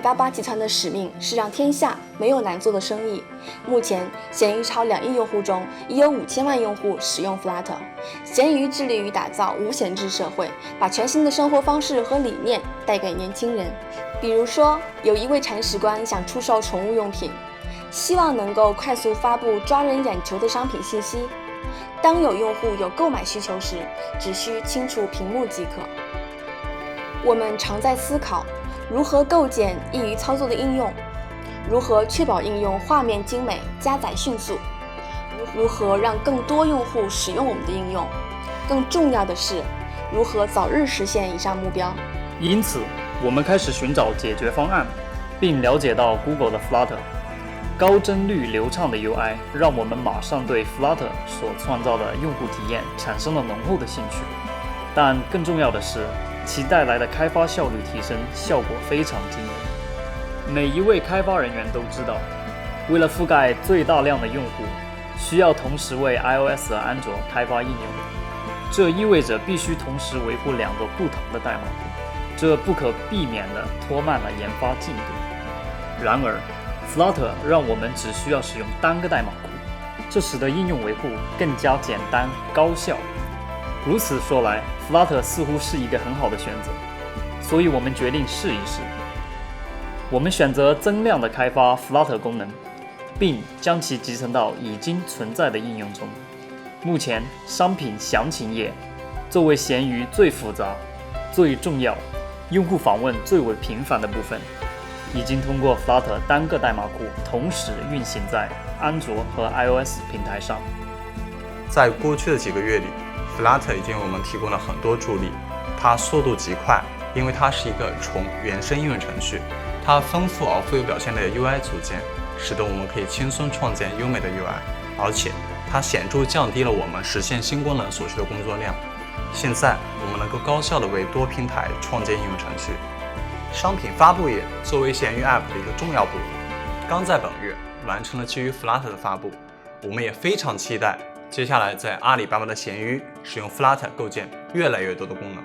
巴巴集团的使命是让天下没有难做的生意。目前，闲鱼超2亿用户中已有5000万用户使用 Flutter。闲鱼致力于打造无闲置社会，把全新的生活方式和理念带给年轻人。比如说，有一位铲屎官想出售宠物用品，希望能够快速发布抓人眼球的商品信息。当有用户有购买需求时，只需清除屏幕即可。我们常在思考如何构建易于操作的应用，如何确保应用画面精美、加载迅速，如何让更多用户使用我们的应用。更重要的是，如何早日实现以上目标。因此，我们开始寻找解决方案，并了解到 Google 的 Flutter 高帧率流畅的 UI， 让我们马上对 Flutter 所创造的用户体验产生了浓厚的兴趣。但更重要的是，其带来的开发效率提升效果非常惊人。每一位开发人员都知道，为了覆盖最大量的用户，需要同时为 iOS 和安卓开发应用，这意味着必须同时维护2个不同的代码库，这不可避免地拖慢了研发进度。然而 Flutter 让我们只需要使用单个代码库，这使得应用维护更加简单高效。如此说来， Flutter 似乎是一个很好的选择，所以我们决定试一试。我们选择增量的开发 Flutter 功能，并将其集成到已经存在的应用中。目前，商品详情页作为闲鱼最复杂、最重要、用户访问最为频繁的部分，已经通过 Flutter 单个代码库同时运行在安卓和 iOS 平台上。在过去的几个月里， Flutter 已经为我们提供了很多助力。它速度极快，因为它是一个纯原生应用程序。它丰富而富有表现力的 UI 组件，使得我们可以轻松创建优美的 UI， 而且它显著降低了我们实现新功能所需的工作量。现在我们能够高效地为多平台创建应用程序。商品发布页作为闲鱼 App 的一个重要部分，刚在本月完成了基于 Flutter 的发布。我们也非常期待接下来在阿里巴巴的闲鱼使用 Flutter 构建越来越多的功能。